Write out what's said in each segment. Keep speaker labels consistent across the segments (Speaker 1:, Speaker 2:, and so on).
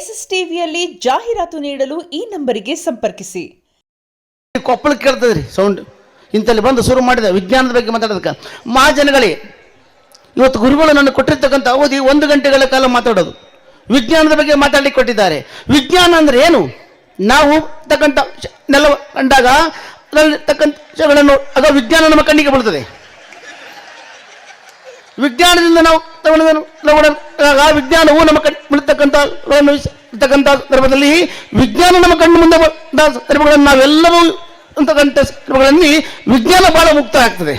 Speaker 1: S S ಟಿವಿಯಲ್ಲಿ ಜಾಹೀರಾತು ನೀಡಲು ಈ ನಂಬರಿಗೆ ಸಂಪರ್ಕಿಸಿ.
Speaker 2: ಕೊಪ್ಪಳ ಕೇಳ್ತದ್ರಿ ಸೌಂಡ್ ಇಂತಲ್ಲಿ ಬಂದು ಶುರು ಮಾಡಿದೆ ವಿಜ್ಞಾನದ ಬಗ್ಗೆ ಮಾತಾಡೋದಕ್ಕೆ. ಮಹಾಜನಗಳೇ, ಇವತ್ತು ಗುರುಗಳು ನನಗೆ ಕೊಟ್ಟಿರ್ತಕ್ಕಂಥ ಅವಧಿ 1 ಗಂಟೆಗಳ ಕಾಲ ಮಾತಾಡೋದು ವಿಜ್ಞಾನದ ಬಗ್ಗೆ ಮಾತಾಡಲಿಕ್ಕೆ ಕೊಟ್ಟಿದ್ದಾರೆ. ವಿಜ್ಞಾನ ಅಂದ್ರೆ ಏನು? ನಾವು ತಕ್ಕಂಥ ನೆಲ ಕಂಡಾಗ ಅದರಲ್ಲಿ ತಕ್ಕಂಥಗಳನ್ನು ಆಗ ವಿಜ್ಞಾನ ನಮ್ಮ ಕಣ್ಣಿಗೆ ಬೀಳ್ತದೆ. ವಿಜ್ಞಾನದಿಂದ ನಾವು ತಗೊಂಡಾಗ ವಿಜ್ಞಾನವು ನಮ್ಮ ಕಣ್ಣು ಬೀಳ್ತಕ್ಕಂಥ ಸಂದರ್ಭದಲ್ಲಿ ವಿಜ್ಞಾನ ನಮ್ಮ ಕಣ್ಣು ಮುಂದೆ ಸಂದರ್ಭಗಳನ್ನು ನಾವೆಲ್ಲವೂ ಅಂತಕ್ಕಂಥ ಸಂದರ್ಭಗಳಲ್ಲಿ ವಿಜ್ಞಾನ ಬಹಳ ಮುಕ್ತ ಆಗ್ತದೆ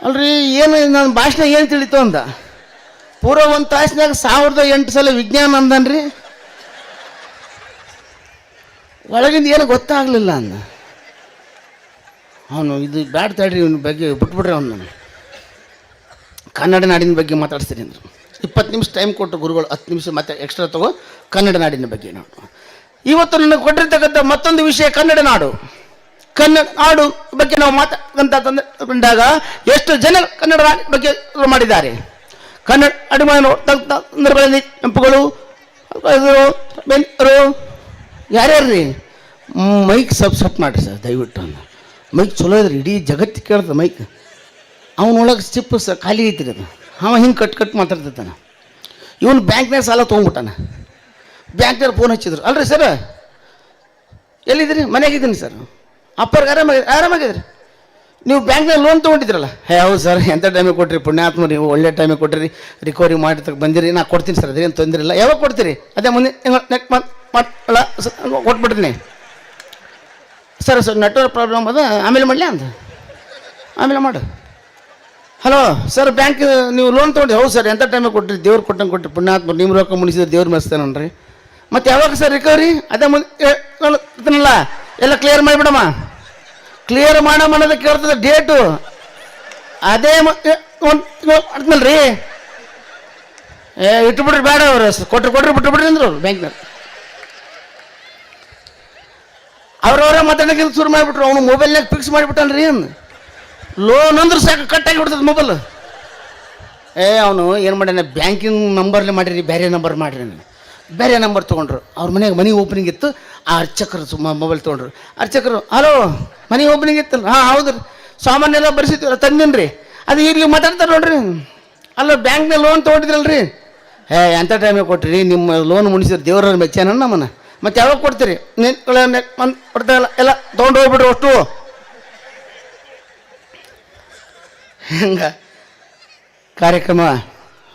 Speaker 2: ಅಲ್ರಿ. ಏನು ನನ್ನ ಭಾಷಣ ಏನು ತಿಳಿತು ಅಂತ ಪೂರ್ವ 1 ತಾಸಿನಾಗ 1008 ಸಲ ವಿಜ್ಞಾನ ಅಂದನ್ರಿ. ಒಳಗಿಂದ ಏನು ಗೊತ್ತಾಗಲಿಲ್ಲ ಅಂದ ಅವನು. ಇದು ಬ್ಯಾಡ್ ತಡ್ರಿ ಇವನ ಬಗ್ಗೆ ಬಿಟ್ಬಿಟ್ರೆ ಅವನು. ನಾನು ಕನ್ನಡ ನಾಡಿನ ಬಗ್ಗೆ ಮಾತಾಡ್ತೀನಿ ಅಂದರು. 20 ನಿಮಿಷ ಟೈಮ್ ಕೊಟ್ಟು ಗುರುಗಳು 10 ನಿಮಿಷ ಮತ್ತೆ ಎಕ್ಸ್ಟ್ರಾ ತಗೋ ಕನ್ನಡ ನಾಡಿನ ಬಗ್ಗೆ ನೋಡು. ಇವತ್ತು ನನಗೆ ಕೊಟ್ಟಿರ್ತಕ್ಕಂಥ ಮತ್ತೊಂದು ವಿಷಯ ಕನ್ನಡ ನಾಡು. ಕನ್ನಡ ನಾಡು ಬಗ್ಗೆ ನಾವು ಮಾತಾಡಂತ ತಂದಾಗ ಎಷ್ಟು ಜನ ಕನ್ನಡ ಬಗ್ಗೆ ಮಾಡಿದ್ದಾರೆ. ಕನ್ನಡ ಅಡಿಮಾನ ಸಂದರ್ಭಗಳಲ್ಲಿ ನೆನಪುಗಳು ಯಾರ್ಯಾರ್ರಿ ಮೈಕ್ ಸಪ್ ಮಾಡಿರಿ ಸರ್ ದಯವಿಟ್ಟು. ಮೈಕ್ ಚಲೋ ಇದ್ರಿ, ಇಡೀ ಜಗತ್ತಿಗೆ ಕೇಳ್ತದೆ ಮೈಕ್. ಅವನೊಳಗೆ ಚಿಪ್ಪು ಖಾಲಿ ಐತಿರಿ ಅದು. ಅವ ಹಿಂಗೆ ಕಟ್ ಮಾತಾಡ್ತಿರ್ತಾನೆ. ಇವನು ಬ್ಯಾಂಕ್ನಾಗ ಸಾಲ ತೊಗೊಂಡ್ಬಿಟ್ಟಾನ. ಬ್ಯಾಂಕ್ನವ್ರು ಫೋನ್ ಹಚ್ಚಿದ್ರು, ಅಲ್ರಿ ಸರ್ ಎಲ್ಲಿದ್ದೀರಿ? ಮನೆಯಾಗಿದ್ದೀನಿ ಸರ್. ಅಪ್ಪರ್ಗೆ ಆರಾಮಾಗಿದ್ರಿ? ನೀವು ಬ್ಯಾಂಕ್ನಾಗ ಲೋನ್ ತೊಗೊಂಡಿದ್ರಲ್ಲ? ಹೌದು ಸರ್. ಎಂಥ ಟೈಮಿಗೆ ಕೊಟ್ಟಿರಿ ಪುಣ್ಯಾತ್ಮ, ನೀವು ಒಳ್ಳೆ ಟೈಮಿಗೆ ಕೊಟ್ಟಿರಿ, ರಿಕವರಿ ಮಾಡಿ ಬಂದಿರಿ. ನಾ ಕೊಡ್ತೀನಿ ಸರ್, ಅದೇನು ತೊಂದರೆ ಇಲ್ಲ. ಯಾವಾಗ ಕೊಡ್ತೀರಿ? ಅದೇ ಮುಂದೆ ಕೊಟ್ಬಿಡ್ತೀನಿ ಸರ್. ನೆಟ್ವರ್ಕ್ ಪ್ರಾಬ್ಲಮ್ ಅದ, ಆಮೇಲೆ ಮಾಡಲಿ ಅಂತ. ಆಮೇಲೆ ಮಾಡು. ಹಲೋ ಸರ್, ಬ್ಯಾಂಕ್ ನೀವು ಲೋನ್ ತೊಗೊಂಡು? ಹೌದು ಸರ್. ಎಂಥ ಟೈಮಿಗೆ ಕೊಟ್ಟಿರಿ? ದೇವ್ರು ಕೊಟ್ಟಂಗೆ ಕೊಟ್ಟಿರಿ ಪುಣ್ಯಾತ್ಮ, ನಿಮ್ಮ ರೊಕ್ಕ ಮುಣಿಸಿದ್ರೆ ದೇವ್ರು ಮೆಸ್ತಾನನ್ರಿ. ಮತ್ತು ಯಾವಾಗ ಸರ್ ರಿಕವರಿ? ಅದೇ ಮುಂದೆ ಎಲ್ಲ ಕ್ಲಿಯರ್ ಮಾಡಿಬಿಡಮ್ಮ. ಕ್ಲಿಯರ್ ಮಾಡಮ್ಮ ಅನ್ನೋದು ಕೇಳ್ತದೆ ಡೇಟು. ಅದೇ ಮಾಡ್ತೀನಲ್ರಿ. ಇಟ್ಟುಬಿಡ್ರಿ, ಬೇಡ ಅವರು ಕೊಟ್ರಿ ಬಿಟ್ಟುಬಿಡ್ರಿ ಅಂದ್ರು ಅವ್ರು ಬ್ಯಾಂಕ್ನಾಗ. ಅವ್ರವರೇ ಮಾತಾಡೋಕೆ ಶುರು ಮಾಡಿಬಿಟ್ರು. ಅವನು ಮೊಬೈಲ್ನಾಗ ಫಿಕ್ಸ್ ಮಾಡಿಬಿಟ್ಟನ್ರಿ ಲೋನ್ ಅಂದ್ರೆ ಸಾಕು ಕಟ್ಟಾಗಿ ಬಿಡ್ತದೆ ಮೊಬೈಲ್. ಅವನು ಏನು ಮಾಡ್ಯಾನ, ಬ್ಯಾಂಕಿಂಗ್ ನಂಬರ್ಲೆ ಮಾಡಿರಿ, ಬೇರೆ ನಂಬರ್ ಮಾಡಿರಿ. ಬೇರೆ ನಂಬರ್ ತೊಗೊಂಡ್ರು. ಅವ್ರ ಮನೆಗೆ ಮನಿ ಓಪನಿಂಗ್ ಇತ್ತು. ಆ ಅರ್ಚಕರು ಮೊಬೈಲ್ ತೊಗೊಂಡ್ರು. ಅರ್ಚಕರು, ಹಲೋ ಮನಿ ಓಪನಿಂಗ್ ಇತ್ತಲ್ಲ? ಹಾಂ ಹೌದು ರೀ, ಸಾಮಾನೆಲ್ಲ ಬರ್ಸಿದ್ವಿ ತಂದಿನಿ ರೀ. ಅದು ಈಗ ಮಾತಾಡ್ತಾರೆ ನೋಡ್ರಿ. ಅಲ್ಲ ಬ್ಯಾಂಕ್ನಲ್ಲಿ ಲೋನ್ ತೊಗೊಂಡಿದ್ರಲ್ರಿ? ಎಂಥ ಟೈಮಿಗೆ ಕೊಟ್ಟಿರಿ? ನಿಮ್ಮ ಲೋನ್ ಮುಣಿಸಿದ್ರೆ ದೇವ್ರ ಮೆಚ್ಚಾನ ನಮ್ಮನ್ನ. ಮತ್ತು ಯಾವಾಗ ಕೊಡ್ತೀರಿ? ಕೊಡ್ತಾಯಿಲ್ಲ, ಎಲ್ಲ ತೊಗೊಂಡು ಹೋಗ್ಬಿಡ್ರಿ ಅಷ್ಟು. ಹೆಂಗ ಕಾರ್ಯಕ್ರಮ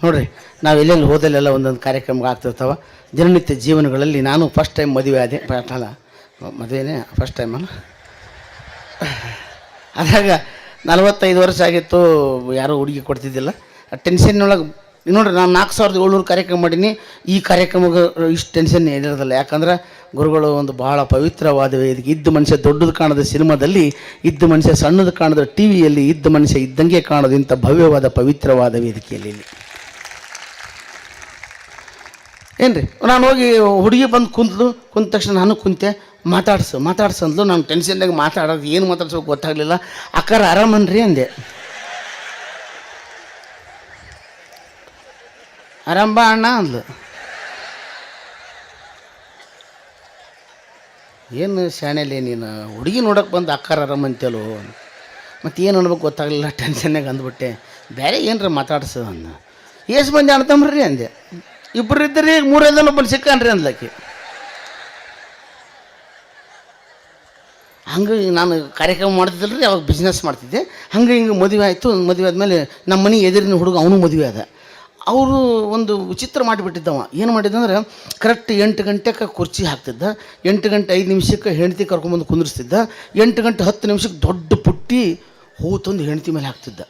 Speaker 2: ನೋಡ್ರಿ, ನಾವು ಎಲ್ಲೆಲ್ಲಿ ಹೋದಲ್ಲೆಲ್ಲ ಒಂದೊಂದು ಕಾರ್ಯಕ್ರಮ ಆಗ್ತಿರ್ತಾವ ದಿನನಿತ್ಯ ಜೀವನಗಳಲ್ಲಿ. ನಾನು ಫಸ್ಟ್ ಟೈಮ್ ಮದುವೆ ಆದೆ. ಅಲ್ಲ ಮದುವೆನೇ ಫಸ್ಟ್ ಟೈಮ್ ಅಲ್ಲ. ಅದಾಗ 45 ವರ್ಷ ಆಗಿತ್ತು. ಯಾರೂ ಹುಡುಗಿ ಕೊಡ್ತಿದ್ದಿಲ್ಲ. ಟೆನ್ಷನ್ನೊಳಗೆ ನೋಡ್ರಿ, ನಾನು 4700 ಕಾರ್ಯಕ್ರಮ ಮಾಡೀನಿ. ಈ ಕಾರ್ಯಕ್ರಮಕ್ಕೆ ಇಷ್ಟು ಟೆನ್ಷನ್ ಇರೋದಿಲ್ಲ. ಯಾಕಂದ್ರೆ ಗುರುಗಳು ಒಂದು ಭಾಳ ಪವಿತ್ರವಾದ ವೇದಿಕೆ. ಇದ್ದ ಮನುಷ್ಯ ದೊಡ್ಡದು ಕಾಣದ ಸಿನಿಮಾದಲ್ಲಿ, ಇದ್ದ ಮನುಷ್ಯ ಸಣ್ಣದು ಕಾಣದ ಟಿ ವಿಯಲ್ಲಿ, ಇದ್ದ ಮನುಷ್ಯ ಇದ್ದಂಗೆ ಕಾಣೋದು ಇಂಥ ಭವ್ಯವಾದ ಪವಿತ್ರವಾದ ವೇದಿಕೆಯಲ್ಲಿ. ಏನು ರೀ, ನಾನು ಹೋಗಿ ಹುಡುಗಿ ಬಂದು ಕುಂತ ತಕ್ಷಣ ನಾನು ಕುಂತೆ. ಮಾತಾಡ್ಸಂದ್ಲು. ನಾನು ಟೆನ್ಷನ್ದಾಗ ಮಾತಾಡೋದು ಏನು ಮಾತಾಡ್ಸೋಕೆ ಗೊತ್ತಾಗಲಿಲ್ಲ. ಅಕ್ಕಾರ ಆರಾಮನ್ರಿ ಅಂದೆ. ಆರಾಮ ಬಾ ಅಣ್ಣ ಅಂದ್ಲು. ಏನು ಶಾಣೆಲಿ ನೀನು ಹುಡುಗಿ ನೋಡೋಕೆ ಬಂದು ಅಕ್ಕಾರ ಆರಾಮ ಅಂತೇಳು. ಮತ್ತು ಏನು ಅನ್ಬೇಕು ಗೊತ್ತಾಗಲಿಲ್ಲ, ಟೆನ್ಷನ್ನಾಗ ಅಂದ್ಬಿಟ್ಟೆ. ಬೇರೆ ಏನರ ಮಾತಾಡ್ಸು ಅಂದ. ಎಷ್ಟು ಮಂದಿ ಅಣ್ತಂಬ್ರಿ ಅಂದೆ. 2 ಇದ್ದರಿ, 3 ಒಬ್ಬನು ಸಿಕ್ಕನ್ರಿ ಅಂದ್ಲಕ್ಕೆ. ಹಂಗೆ ನಾನು ಕಾರ್ಯಕ್ರಮ ಮಾಡ್ತಿದ್ದಿಲ್ಲ ರೀ, ಅವಾಗ ಬಿಸ್ನೆಸ್ ಮಾಡ್ತಿದ್ದೆ. ಹಿಂಗೆ ಮದುವೆ ಆಯಿತು. ಮದುವೆ ಆದಮೇಲೆ ನಮ್ಮ ಮನೆ ಎದುರಿನ ಹುಡುಗ ಅವನು ಮದುವೆ ಆದ. ಅವರು ಒಂದು ವಿಚಿತ್ರ ಮಾಡಿಬಿಟ್ಟಿದ್ದವ. ಏನು ಮಾಡಿದ್ದಂದ್ರೆ ಕರೆಕ್ಟ್ 8 ಗಂಟೆಗೆ ಕುರ್ಚಿ ಹಾಕ್ತಿದ್ದ. 8 ಗಂಟೆ 5 ನಿಮಿಷಕ್ಕೆ ಹೆಂಡತಿ ಕರ್ಕೊಂಬಂದು ಕುಂದಿರ್ಸ್ತಿದ್ದ. 8 ಗಂಟೆ 10 ನಿಮಿಷಕ್ಕೆ ದೊಡ್ಡ ಪುಟ್ಟಿ ಹೂ ತಂದು ಹೆಂಡತಿ ಮೇಲೆ ಹಾಕ್ತಿದ್ದ.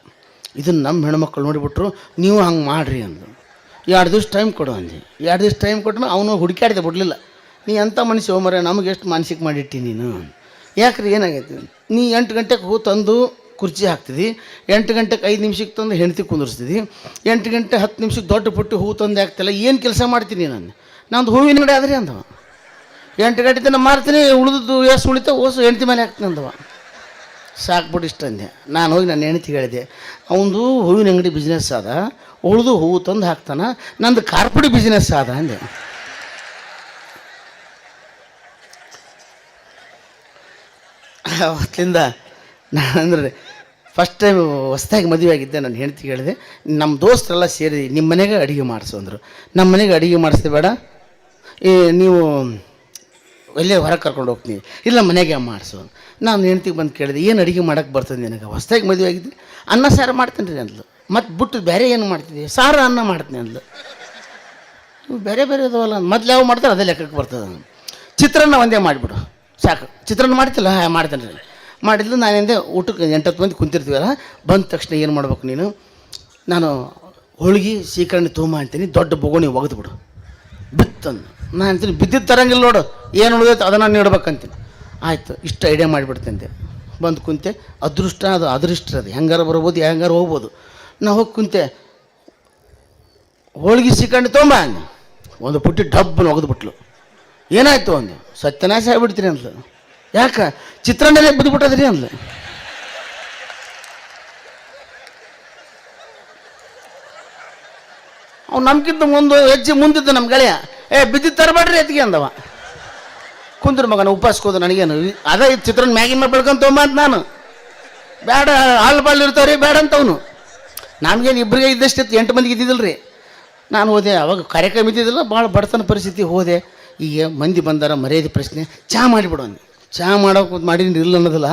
Speaker 2: ಇದನ್ನು ನಮ್ಮ ಹೆಣ್ಮಕ್ಳು ನೋಡಿಬಿಟ್ರು. ನೀವು ಹಂಗೆ ಮಾಡಿರಿ ಅಂದರು. 2 ದಿವಸ ಟೈಮ್ ಕೊಡು ಅಂದೆ. 2 ದಿವಸ ಟೈಮ್ ಕೊಟ್ಟರು. ಅವನು ಹುಡುಕಾಡಿದೆ, ಬಿಡಲಿಲ್ಲ. ನೀ ಎಂಥ ಮನುಷ್ಯ ಹೋಮರೆ, ನಮಗೆ ಎಷ್ಟು ಮಾನಸಿಕ ಮಾಡಿಟ್ಟಿ ನೀನು. ಯಾಕ್ರಿ ಏನಾಗೈತಿ? ನೀ 8 ಗಂಟೆಗೆ ಹೂ ತಂದು ಕುರ್ಚಿ ಹಾಕ್ತಿದ್ದಿ, 8 ಗಂಟೆಗೆ 5 ನಿಮಿಷಕ್ಕೆ ತಂದು ಹೆಂಡತಿ ಕುಂದಿರ್ಸ್ತಿದ್ದಿ, 8 ಗಂಟೆ 10 ನಿಮಿಷಕ್ಕೆ ದೊಡ್ಡ ಪುಟ್ಟು ಹೂ ತಂದು ಹಾಕ್ತಿಲ್ಲ. ಏನು ಕೆಲಸ ಮಾಡ್ತೀನಿ ನಂದು ಹೂವಿನ ಅಂಗಡಿ ಆದ್ರಿ ಅಂದವ. 8 ಗಂಟೆ ತನಕ ಮಾರ್ತೀನಿ, ಉಳಿದು ಎಷ್ಟು ಉಳಿತ ಓಸು ಹೆಂಡತಿ ಮೇಲೆ ಹಾಕ್ತೀನಿ ಅಂದವ. ಸಾಕ್ಬಿಟ್ಟು ಇಷ್ಟ ಅಂದೆ. ನಾನು ಹೋಗಿ ನನ್ನ ಹೆಂಡತಿ ಹೇಳಿದೆ, ಅವನದು ಹೂವಿನ ಅಂಗಡಿ ಬಿಸ್ನೆಸ್ ಅದ, ಉಳಿದು ಹೂವು ತಂದು ಹಾಕ್ತಾನೆ. ನಂದು ಕಾರ್ಪೊಡಿ ಬಿಸ್ನೆಸ್ ಆದ ಅಂದೆ. ಅವತ್ತಿಂದ ನಾನಂದ್ರೆ ಫಸ್ಟ್ ಟೈಮ್ ಹೊಸ್ದಾಗಿ ಮದುವೆ ಆಗಿದ್ದೆ. ನನ್ನ ಹೆಂಡ್ತಿಗೆ ಹೇಳಿದೆ, ನಮ್ಮ ದೋಸ್ತರೆಲ್ಲ ಸೇರಿ ನಿಮ್ಮ ಮನೆಗೆ ಅಡುಗೆ ಮಾಡಿಸು ಅಂದರು. ನಮ್ಮ ಮನೆಗೆ ಅಡುಗೆ ಮಾಡಿಸ್ದೆ ಬೇಡ, ನೀವು ಎಲ್ಲೇ ಹೊರಗೆ ಕರ್ಕೊಂಡು ಹೋಗ್ತೀನಿ, ಇಲ್ಲ ಮನೆಗೆ ಮಾಡಿಸು. ನಾನು ಹೆಂಡ್ತಿಗೆ ಬಂದು ಕೇಳಿದೆ, ಏನು ಅಡುಗೆ ಮಾಡೋಕ್ಕೆ ಬರ್ತದೆ ನಿನಗೆ? ಹೊಸ್ದಾಗಿ ಮದುವೆ ಆಗಿದ್ದೆ. ಅನ್ನ ಸಾರು ಮಾಡ್ತೀನಿ ರೀ ಅಂದ್ಲು. ಮತ್ತು ಬಿಟ್ಟು ಬೇರೆ ಏನು ಮಾಡ್ತಿದ್ದೆ? ಸಾರು ಅನ್ನ ಮಾಡ್ತೀನಿ ಅಂದ್ಲು. ಬೇರೆ ಬೇರೆ ಇದಾವಲ್ಲ, ಮೊದ್ಲು ಯಾವ ಮಾಡ್ತಾರೆ ಅದೇ ಲೆಕ್ಕಕ್ಕೆ ಬರ್ತದೆ. ಚಿತ್ರಾನ್ನ ಒಂದೇ ಮಾಡಿಬಿಡು ಸಾಕು. ಚಿತ್ರಾನ್ನ ಮಾಡ್ತಿಲ್ಲ, ಮಾಡ್ತೇನೆ ರೀ ಮಾಡಿದ್ಲು. ನಾನಿಂದೆ ಊಟಕ್ಕೆ 8-10 ಮಂದಿ ಕುಂತಿರ್ತೀವಲ್ಲ, ಬಂದ ತಕ್ಷಣ ಏನು ಮಾಡ್ಬೇಕು ನೀನು? ನಾನು ಹೋಳಿಗೆ ಸೀಕರಣೆ ತೊಗೊಂಬ ಅಂತೀನಿ, ದೊಡ್ಡ ಬೊಗೋಣಿ ಒಗೆದ್ಬಿಡು ಬಿತ್ತಂದು. ನಾನು ಅಂತೀನಿ ಬಿದ್ದಿದ್ದು ತರಂಗಿಲ್ಲ ನೋಡು, ಏನು ಉಳಿದೈತೆ ಅದನ್ನು ನೀಡ್ಬೇಕಂತೀನಿ. ಆಯಿತು, ಇಷ್ಟು ಐಡಿಯಾ ಮಾಡಿಬಿಡ್ತಂತೆ. ಬಂದು ಕುಂತೆ. ಅದೃಷ್ಟ ಅದು ಅದೃಷ್ಟ, ಅದು ಹೆಂಗಾರ ಬರ್ಬೋದು, ಹೆಂಗಾರ ಹೋಗ್ಬೋದು. ನಾ ಹೋಗಿ ಕುಂತೆ, ಹೋಳಿಗೆ ಸೀಕರಣೆ ತೊಗೊಂಬ ಅಂದೆ. ಒಂದು ಪುಟ್ಟಿ ಡಬ್ಬನ್ನು ಒಗೆದ್ಬಿಟ್ಲು. ಏನಾಯ್ತು ಅಂದೆ. ಸತ್ಯನಾಶ ಆಗಿಬಿಡ್ತೀನಿ ಅಂದ್ಲು. ಯಾಕೆ? ಚಿತ್ರಾನ್ನನೇ ಬಿದ್ದುಬಿಟ್ಟದ್ರಿ ಅಂದ್ಲು. ಅವ್ನು ನಮ್ಗಿಂತ ಒಂದು ಹೆಜ್ಜೆ ಮುಂದಿದ್ದು ನಮ್ಮ ಗೆಳೆಯ, ಬಿದ್ದಿದ್ದು ತರಬೇಡ್ರಿ ಎತ್ತಿಗೆ ಅಂದವ. ಕುಂದ್ರ ಮಗನ ಉಪವಾಸಕೋದು, ನನಗೇನು ಅದೇ ಚಿತ್ರಾನ್ನ ಮ್ಯಾಗಿ ಮೇಲೆ ಬೆಳ್ಕೊಂಡು ತೊಗೊಂಬ ಅಂತ ನಾನು. ಬೇಡ, ಹಾಲು ಬಾಳು ಇರ್ತಾವ್ರಿ ಬೇಡ ಅಂತವನು. ನಮಗೇನು ಇಬ್ಬರಿಗೆ ಇದ್ದಷ್ಟಿತ್ತು, 8 ಮಂದಿಗೆ ಇದ್ದಿದ್ದಿಲ್ಲ ರೀ. ನಾನು ಹೋದೆ, ಅವಾಗ ಕಾರ್ಯಕ್ರಮ ಇದ್ದಿದ್ದಿಲ್ಲ, ಭಾಳ ಬಡತನ ಪರಿಸ್ಥಿತಿ. ಹೋದೆ, ಈಗ ಮಂದಿ ಬಂದಾರ, ಮರ್ಯಾದೆ ಪ್ರಶ್ನೆ, ಚಹಾ ಮಾಡಿಬಿಡು ಅಂದು. ಚಹಾ ಮಾಡೋಕೆ ಮಾಡೀನಿ, ಇಲ್ಲ ಅನ್ನೋದಿಲ್ಲ,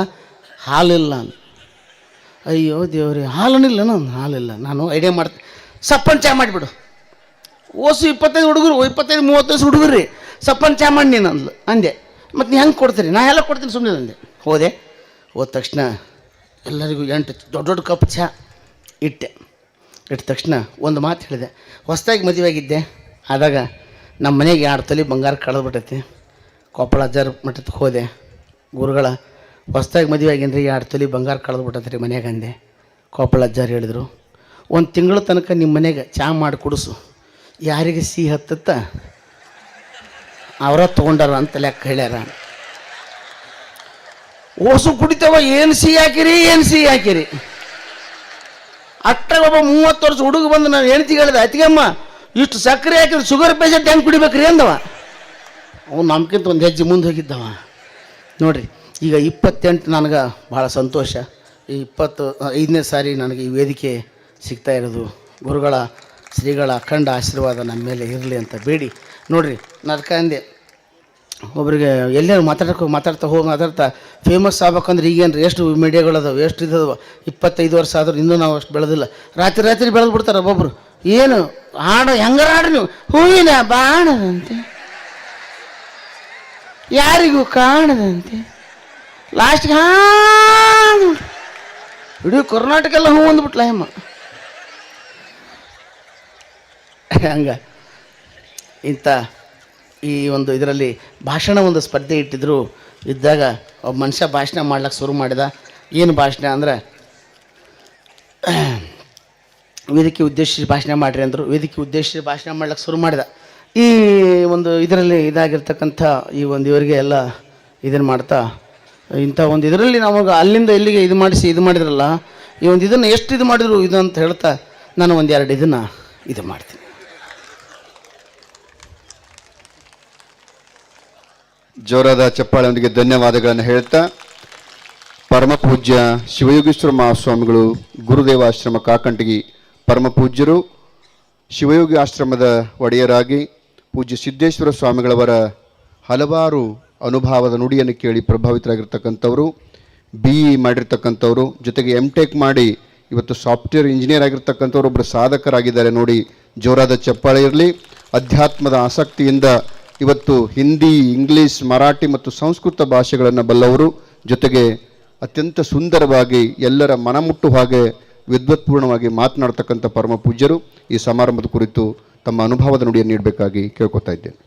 Speaker 2: ಹಾಲಿಲ್ಲ ಅಂದು. ಅಯ್ಯೋ ದೇವ್ರಿ, ಹಾಲನಿಲ್ಲ ನಾನು, ಹಾಲಿಲ್ಲ. ನಾನು ಐಡಿಯಾ ಮಾಡ್ತೀನಿ, ಸಪ್ಪನ್ ಚಹಾ ಮಾಡಿಬಿಡು. ಓಸು 25 ಹುಡುಗರು, 25-30 ವರ್ಷ ಹುಡುಗರು ರೀ, ಸಪ್ಪನ್ ಚಹಾ ಮಾಡಿ ನೀನು ಅಂದ್ಲು. ಅಂದೆ, ಮತ್ತು ನೀ ಹೆಂಗೆ ಕೊಡ್ತೀರಿ? ನಾ ಎಲ್ಲ ಕೊಡ್ತೀನಿ ಸುಮ್ಮನೆ ಅಂದೆ. ಹೋದ ತಕ್ಷಣ ಎಲ್ಲರಿಗೂ 8 ದೊಡ್ಡ ದೊಡ್ಡ ಕಪ್ ಚಹಾ ಇಟ್ಟ ತಕ್ಷಣ ಒಂದು ಮಾತು ಹೇಳಿದೆ. ಹೊಸ್ದಾಗಿ ಮದುವೆ ಆಗಿದ್ದೆ, ಆದಾಗ ನಮ್ಮ ಮನೆಗೆ 2 ತೊಲೆ ಬಂಗಾರ ಕಳೆದ್ಬಿಟ್ಟೈತಿ. ಕೊಪ್ಪಳ ಅಜ್ಜಾರ ಮಠಕ್ಕೆ ಹೋದೆ. ಗುರುಗಳ, ಹೊಸ್ದಾಗಿ ಮದುವೆ ಆಗೇನ್ರಿ, 2 ತೊಲೆ ಬಂಗಾರ ಕಳೆದ್ಬಿಟ್ಟೈತೆ ರೀ ಮನೆಯಾಗ ಅಂದೆ. ಕೊಪ್ಪಳ ಅಜ್ಜಾರು ಹೇಳಿದರು, 1 ತಿಂಗಳ ತನಕ ನಿಮ್ಮ ಮನೆಗೆ ಚಹಾ ಮಾಡಿ ಕುಡಿಸು, ಯಾರಿಗೆ ಸಿಹಿ ಹತ್ತತ್ತ ಅವರ ತೊಗೊಂಡಾರ ಅಂತ ಲೆಕ್ಕ ಹೇಳ್ಯಾರ. ಓಸು ಕುಡಿತೇವ, ಏನು ಸಿಹಿ ಹಾಕಿರಿ ಅಟ್ಟಾಗ ಒಬ್ಬ 30 ವರ್ಷ ಹುಡುಗ ಬಂದು ನಾನು ಹೆಣ್ತಿಗೆ ಹೇಳಿದೆ, ಅತ್ತಿಗೆಮ್ಮ ಇಷ್ಟು ಸಕ್ಕರೆ ಹಾಕಿದ್ರೆ ಶುಗರ್ ಪೇಷಂಟ್ ಹೆಂಗೆ ಕುಡಿಬೇಕ್ರಿ ಅಂದವ. ಅವ್ನು ನಮ್ಗಿಂತ ಒಂದು ಹೆಜ್ಜೆ ಮುಂದೆ ಹೋಗಿದ್ದವ. ನೋಡಿರಿ, ಈಗ 28 ನನಗೆ ಭಾಳ ಸಂತೋಷ. ಈ 25ನೇ ಸಾರಿ ನನಗೆ ಈ ವೇದಿಕೆ ಸಿಗ್ತಾ ಇರೋದು. ಗುರುಗಳ ಶ್ರೀಗಳ ಅಖಂಡ ಆಶೀರ್ವಾದ ನಮ್ಮ ಮೇಲೆ ಇರಲಿ ಅಂತ ಬೇಡಿ. ನೋಡಿರಿ, ನಡ್ಕ ಅಂದೆ, ಒಬ್ರಿಗೆ ಎಲ್ಲರೂ ಮಾತಾಡ್ತಾ ಫೇಮಸ್ ಆಗ್ಬೇಕಂದ್ರೆ ಈಗೇನು ರೀ ಎಷ್ಟು ಮೀಡಿಯಾಗಳದಾವೆ, ಎಷ್ಟು ಇದಾವೆ. 25 ವರ್ಷ ಆದರೂ ಇನ್ನೂ ನಾವು ಅಷ್ಟು ಬೆಳೆದಿಲ್ಲ. ರಾತ್ರಿ ಬೆಳೆದು ಬಿಡ್ತಾರೆ ಒಬ್ಬೊಬ್ರು. ಏನು ಹಾಡು ಹೆಂಗಾರ ಹಾಡ್ರಿ ನೀವು, ಹೂವಿನ ಬಾಣದಂತೆ ಯಾರಿಗೂ ಕಾಣದಂತೆ ಲಾಸ್ಟ್ಗೆ ಹಾಡು ಇಡೀ ಕರ್ನಾಟಕ ಎಲ್ಲ ಹೂ ಅಂದ್ಬಿಟ್ಲ ಹೆಮ್ಮ. ಹಂಗೆ ಇಂಥ ಈ ಒಂದು ಇದರಲ್ಲಿ ಭಾಷಣ ಒಂದು ಸ್ಪರ್ಧೆ ಇದ್ದಾಗ ಒಬ್ಬ ಮನುಷ್ಯ ಭಾಷಣ ಮಾಡ್ಲಿಕ್ಕೆ ಶುರು ಮಾಡಿದ. ಏನು ಭಾಷಣ ಅಂದರೆ, ವೇದಿಕೆ ಉದ್ದೇಶಿಸಿ ಭಾಷಣ ಮಾಡಿರಿ ಅಂದರು. ವೇದಿಕೆ ಉದ್ದೇಶಿಸಿ ಭಾಷಣ ಮಾಡ್ಲಿಕ್ಕೆ ಶುರು ಮಾಡಿದ. ಈ ಒಂದು ಇದರಲ್ಲಿ ಇದಾಗಿರ್ತಕ್ಕಂಥ ಈ ಒಂದು ಇವರಿಗೆ ಎಲ್ಲ ಇದನ್ನು ಮಾಡ್ತಾ ಇಂಥ ಒಂದು ಇದರಲ್ಲಿ ನಮಗೆ ಅಲ್ಲಿಂದ ಇಲ್ಲಿಗೆ ಇದು ಮಾಡಿದ್ರಲ್ಲ, ಈ ಒಂದು ಇದನ್ನು ಎಷ್ಟು ಇದು ಮಾಡಿದ್ರು ಇದು ಅಂತ ಹೇಳ್ತಾ ನಾನು 1-2 ಇದನ್ನು ಇದು ಮಾಡ್ತೀನಿ.
Speaker 3: ಜೋರಾದ ಚಪ್ಪಾಳೆಯೊಂದಿಗೆ ಧನ್ಯವಾದಗಳನ್ನು ಹೇಳ್ತಾ, ಪರಮ ಪೂಜ್ಯ ಶಿವಯೋಗೀಶ್ವರ ಮಹಾಸ್ವಾಮಿಗಳು ಗುರುದೇವಾಶ್ರಮ ಕಾಕಂಟಗಿ ಪರಮ ಪೂಜ್ಯರು, ಶಿವಯೋಗಿ ಆಶ್ರಮದ ಒಡೆಯರಾಗಿ ಪೂಜ್ಯ ಸಿದ್ದೇಶ್ವರ ಸ್ವಾಮಿಗಳವರ ಹಲವಾರು ಅನುಭವದ ನುಡಿಯನ್ನು ಕೇಳಿ ಪ್ರಭಾವಿತರಾಗಿರ್ತಕ್ಕಂಥವರು, BE ಮಾಡಿರ್ತಕ್ಕಂಥವ್ರು, ಜೊತೆಗೆ MTech ಮಾಡಿ ಇವತ್ತು ಸಾಫ್ಟ್ವೇರ್ ಇಂಜಿನಿಯರ್ ಆಗಿರ್ತಕ್ಕಂಥವ್ರು ಒಬ್ಬರು ಸಾಧಕರಾಗಿದ್ದಾರೆ. ನೋಡಿ, ಜೋರಾದ ಚಪ್ಪಾಳೆ ಇರಲಿ. ಅಧ್ಯಾತ್ಮದ ಆಸಕ್ತಿಯಿಂದ ಇವತ್ತು ಹಿಂದಿ, ಇಂಗ್ಲೀಷ್, ಮರಾಠಿ ಮತ್ತು ಸಂಸ್ಕೃತ ಭಾಷೆಗಳನ್ನು ಬಲ್ಲವರು, ಜೊತೆಗೆ ಅತ್ಯಂತ ಸುಂದರವಾಗಿ ಎಲ್ಲರ ಮನಮುಟ್ಟು ಹಾಗೆ ವಿದ್ವತ್ಪೂರ್ಣವಾಗಿ ಮಾತನಾಡ್ತಕ್ಕಂಥ ಪರಮ ಪೂಜ್ಯರು ಈ ಸಮಾರಂಭದ ಕುರಿತು ತಮ್ಮ ಅನುಭವದ ನುಡಿಯನ್ನು ನೀಡಬೇಕಾಗಿ ಕೇಳ್ಕೊತಾ ಇದ್ದೇನೆ.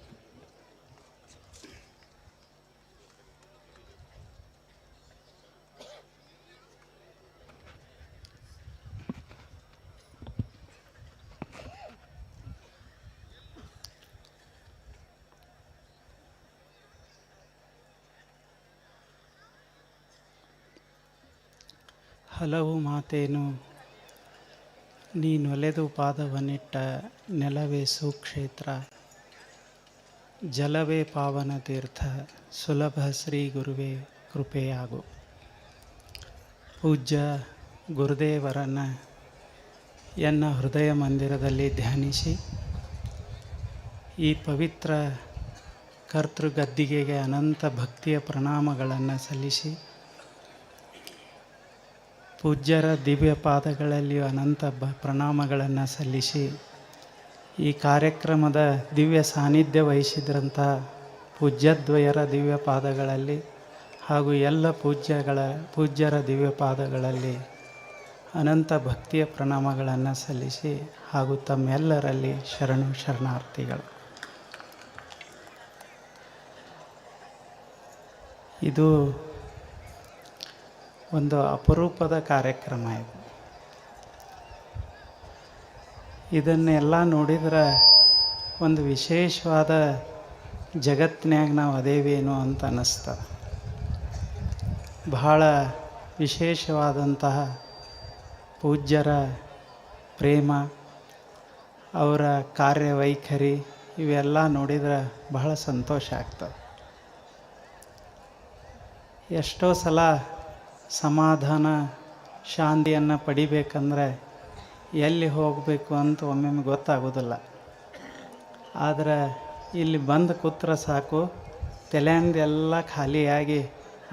Speaker 4: ಹಲವು ಮಾತೇನು ನೀನೊಲೆದು ಪಾದವನಿಟ್ಟ ನೆಲವೇ ಸುಕ್ಷೇತ್ರ, ಜಲವೇ ಪಾವನ ತೀರ್ಥ, ಸುಲಭ ಶ್ರೀ ಗುರುವೇ ಕೃಪೆಯಾಗು. ಪೂಜ್ಯ ಗುರುದೇವರನ್ನು ಎನ್ನ ಹೃದಯ ಮಂದಿರದಲ್ಲಿ ಧ್ಯಾನಿಸಿ, ಈ ಪವಿತ್ರ ಕರ್ತೃಗದ್ದಿಗೆಗೆ ಅನಂತ ಭಕ್ತಿಯ ಪ್ರಣಾಮಗಳನ್ನು ಸಲ್ಲಿಸಿ, ಪೂಜ್ಯರ ದಿವ್ಯ ಪಾದಗಳಲ್ಲಿಯೂ ಅನಂತ ಪ್ರಣಾಮಗಳನ್ನು ಸಲ್ಲಿಸಿ, ಈ ಕಾರ್ಯಕ್ರಮದ ದಿವ್ಯ ಸಾನ್ನಿಧ್ಯ ವಹಿಸಿದ್ರಂಥ ಪೂಜ್ಯದ್ವಯರ ದಿವ್ಯ ಪಾದಗಳಲ್ಲಿ ಹಾಗೂ ಎಲ್ಲ ಪೂಜ್ಯರ ದಿವ್ಯ ಪಾದಗಳಲ್ಲಿ ಅನಂತ ಭಕ್ತಿಯ ಪ್ರಣಾಮಗಳನ್ನು ಸಲ್ಲಿಸಿ, ಹಾಗೂ ತಮ್ಮೆಲ್ಲರಲ್ಲಿ ಶರಣಾರ್ಥಿಗಳು. ಇದು ಒಂದು ಅಪರೂಪದ ಕಾರ್ಯಕ್ರಮ. ಇದನ್ನೆಲ್ಲ ನೋಡಿದ್ರೆ ಒಂದು ವಿಶೇಷವಾದ ಜಗತ್ತಿನಾಗ ನಾವು ಅದೇವೇನೋ ಅಂತ ಅನ್ನಿಸ್ತದೆ. ಬಹಳ ವಿಶೇಷವಾದಂತಹ ಪೂಜ್ಯರ ಪ್ರೇಮ, ಅವರ ಕಾರ್ಯವೈಖರಿ ಇವೆಲ್ಲ ನೋಡಿದ್ರೆ ಬಹಳ ಸಂತೋಷ ಆಗ್ತದೆ. ಎಷ್ಟೋ ಸಲ ಸಮಾಧಾನ ಶಾಂತಿಯನ್ನು ಪಡಿಬೇಕಂದ್ರೆ ಎಲ್ಲಿ ಹೋಗಬೇಕು ಅಂತ ಒಮ್ಮೊಮ್ಮೆ ಗೊತ್ತಾಗೋದಿಲ್ಲ. ಆದರೆ ಇಲ್ಲಿ ಬಂದು ಕೂತ್ರೆ ಸಾಕು, ತಲೆಯಿಂದೆಲ್ಲ ಖಾಲಿಯಾಗಿ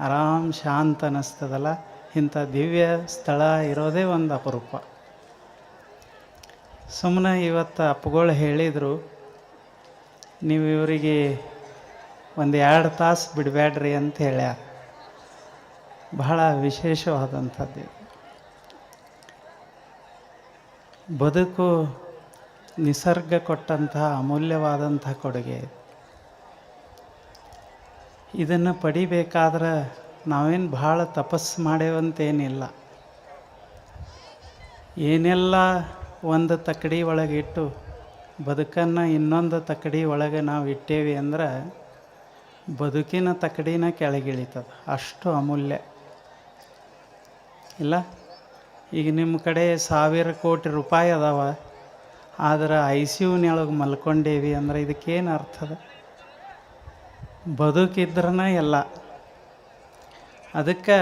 Speaker 4: ಆರಾಮ್ ಶಾಂತ ಅನ್ನಿಸ್ತದಲ್ಲ. ಇಂಥ ದಿವ್ಯ ಸ್ಥಳ ಇರೋದೇ ಒಂದು ಅಪರೂಪ. ಸುಮ್ಮನೆ ಇವತ್ತು ಅಪ್ಪಗಳು ಹೇಳಿದರು, ನೀವು ಇವರಿಗೆ 1-2 ತಾಸು ಬಿಡಬೇಡ್ರಿ ಅಂತ ಹೇಳ್ಯಾರ. ಬಹಳ ವಿಶೇಷವಾದಂಥದ್ದು. ಬದುಕು ನಿಸರ್ಗ ಕೊಟ್ಟಂತಹ ಅಮೂಲ್ಯವಾದಂಥ ಕೊಡುಗೆ. ಇದನ್ನು ಪಡಿಬೇಕಾದ್ರೆ ನಾವೇನು ಭಾಳ ತಪಸ್ಸು ಮಾಡೇವಂತೇನಿಲ್ಲ. ಏನೆಲ್ಲ ಒಂದು ತಕ್ಕಡಿ ಒಳಗೆ ಇಟ್ಟು ಬದುಕನ್ನು ಇನ್ನೊಂದು ತಕ್ಕಡಿ ಒಳಗೆ ನಾವು ಇಟ್ಟೇವಿ ಅಂದ್ರೆ ಬದುಕಿನ ತಕ್ಕಡಿನ ಕೆಳಗಿಳಿತದೆ. ಅಷ್ಟು ಅಮೂಲ್ಯ ಇಲ್ಲ. ಈಗ ನಿಮ್ಮ ಕಡೆ 1000 ಕೋಟಿ ರೂಪಾಯಿ ಅದಾವ, ಆದರೆ ICUನೊಳಗೆ ಮಲ್ಕೊಂಡೇವಿ ಅಂದ್ರೆ ಇದಕ್ಕೇನು ಅರ್ಥದ? ಬದುಕಿದ್ರನ ಎಲ್ಲ. ಅದಕ್ಕೆ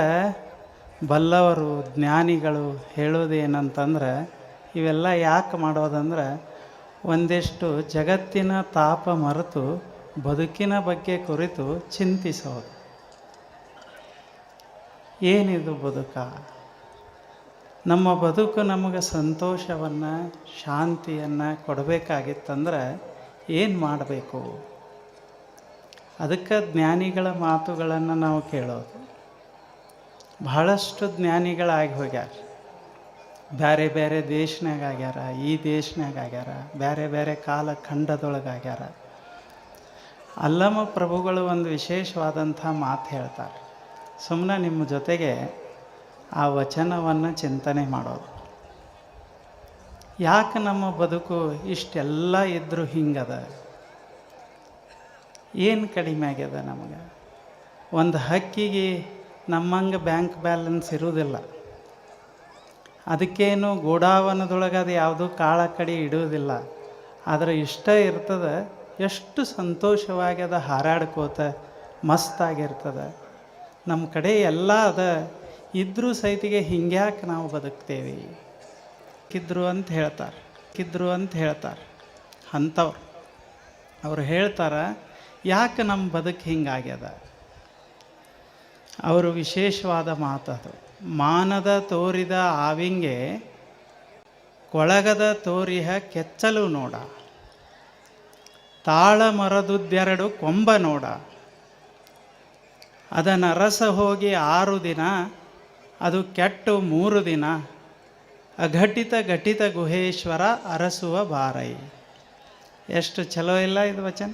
Speaker 4: ಬಲ್ಲವರು ಜ್ಞಾನಿಗಳು ಹೇಳೋದೇನಂತಂದ್ರೆ, ಇವೆಲ್ಲ ಯಾಕೆ ಮಾಡೋದಂದ್ರೆ ಒಂದಿಷ್ಟು ಜಗತ್ತಿನ ತಾಪ ಮರೆತು ಬದುಕಿನ ಬಗ್ಗೆ ಕುರಿತು ಚಿಂತಿಸೋದು. ಏನಿದು ಬದುಕ? ನಮ್ಮ ಬದುಕು ನಮಗೆ ಸಂತೋಷವನ್ನು ಶಾಂತಿಯನ್ನು ಕೊಡಬೇಕಾಗಿತ್ತಂದ್ರೆ ಏನು ಮಾಡಬೇಕು? ಅದಕ್ಕೆ ಜ್ಞಾನಿಗಳ ಮಾತುಗಳನ್ನು ನಾವು ಕೇಳೋದು. ಬಹಳಷ್ಟು ಜ್ಞಾನಿಗಳಾಗಿ ಹೋಗ್ಯಾರ. ಬೇರೆ ಬೇರೆ ದೇಶನಾಗ ಆಗ್ಯಾರ, ಈ ದೇಶನಾಗ ಆಗ್ಯಾರ, ಬೇರೆ ಬೇರೆ ಕಾಲಖಂಡದೊಳಗಾಗ್ಯಾರ. ಅಲ್ಲಮ ಪ್ರಭುಗಳು ಒಂದು ವಿಶೇಷವಾದಂಥ ಮಾತು ಹೇಳ್ತಾರೆ. ಸುಮ್ಮನೆ ನಿಮ್ಮ ಜೊತೆಗೆ ಆ ವಚನವನ್ನು ಚಿಂತನೆ ಮಾಡೋದು. ಯಾಕೆ ನಮ್ಮ ಬದುಕು ಇಷ್ಟೆಲ್ಲ ಇದ್ದರೂ ಹಿಂಗದ? ಏನು ಕಡಿಮೆ ಆಗ್ಯದ ನಮಗೆ? ಒಂದು ಹಕ್ಕಿಗೆ ನಮ್ಮಂಗೆ ಬ್ಯಾಂಕ್ ಬ್ಯಾಲೆನ್ಸ್ ಇರುವುದಿಲ್ಲ. ಅದಕ್ಕೇನು ಗೋಡಾವನದೊಳಗೆ ಅದು ಯಾವುದೂ ಕಾಳ ಕಡಿ ಇಡುವುದಿಲ್ಲ. ಆದರೆ ಇಷ್ಟ ಇರ್ತದೆ, ಎಷ್ಟು ಸಂತೋಷವಾಗಿ ಅದು ಹಾರಾಡ್ಕೋತ ಮಸ್ತಾಗಿರ್ತದೆ. ನಮ್ಮ ಕಡೆ ಎಲ್ಲ ಅದ ಇದ್ರೂ ಸಹಿತಿಗೆ ಹಿಂಗ್ಯಾಕೆ ನಾವು ಬದುಕ್ತೇವೆ? ಕಿದ್ರು ಅಂತ ಹೇಳ್ತಾರೆ ಅಂಥವ್ರು. ಅವ್ರು ಹೇಳ್ತಾರೆ, ಯಾಕೆ ನಮ್ಮ ಬದುಕು ಹಿಂಗಾಗ್ಯದ? ಅವರು ವಿಶೇಷವಾದ ಮಾತದು. ಮಾನದ ತೋರಿದ ಆವಿಂಗೆ ಕೊಳಗದ ತೋರಿಹ ಕೆಚ್ಚಲು ನೋಡ, ತಾಳ ಮರದುದ್ದೆರಡು ಕೊಂಬ ನೋಡ, ಅದನ ರಸ ಹೋಗಿ 6 ದಿನ, ಅದು ಕೆಟ್ಟು 3 ದಿನ, ಅಘಟಿತ ಘಟಿತ ಗುಹೇಶ್ವರ ಅರಸುವ ಬಾರೈ. ಎಷ್ಟು ಚಲೋ ಇಲ್ಲ ಇದು ವಚನ?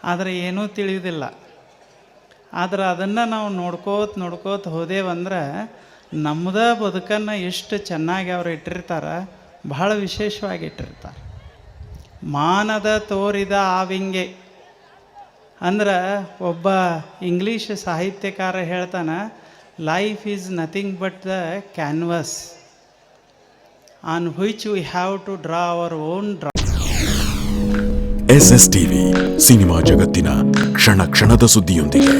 Speaker 4: ಆದರೆ ಏನೂ ತಿಳಿಯುವುದಿಲ್ಲ. ಆದರೆ ಅದನ್ನು ನಾವು ನೋಡ್ಕೋತ ಹೋದೇವಂದ್ರೆ ನಮ್ಮದೇ ಬದುಕನ್ನು ಎಷ್ಟು ಚೆನ್ನಾಗಿ ಅವ್ರು ಇಟ್ಟಿರ್ತಾರೆ, ಬಹಳ ವಿಶೇಷವಾಗಿ ಇಟ್ಟಿರ್ತಾರೆ. ಮಾನದ ತೋರಿದ ಆವಿಂಗೆ ಅಂದ್ರೆ ಒಬ್ಬ ಇಂಗ್ಲೀಷ್ ಸಾಹಿತ್ಯಕಾರ ಹೇಳ್ತಾನೆ, life is nothing but the canvass. on which we have to draw our own
Speaker 5: SSTV cinema ಜಗತ್ತಿನ ಕ್ಷಣ ಕ್ಷಣದ ಸುದ್ದಿಯೊಂದಿಗೆ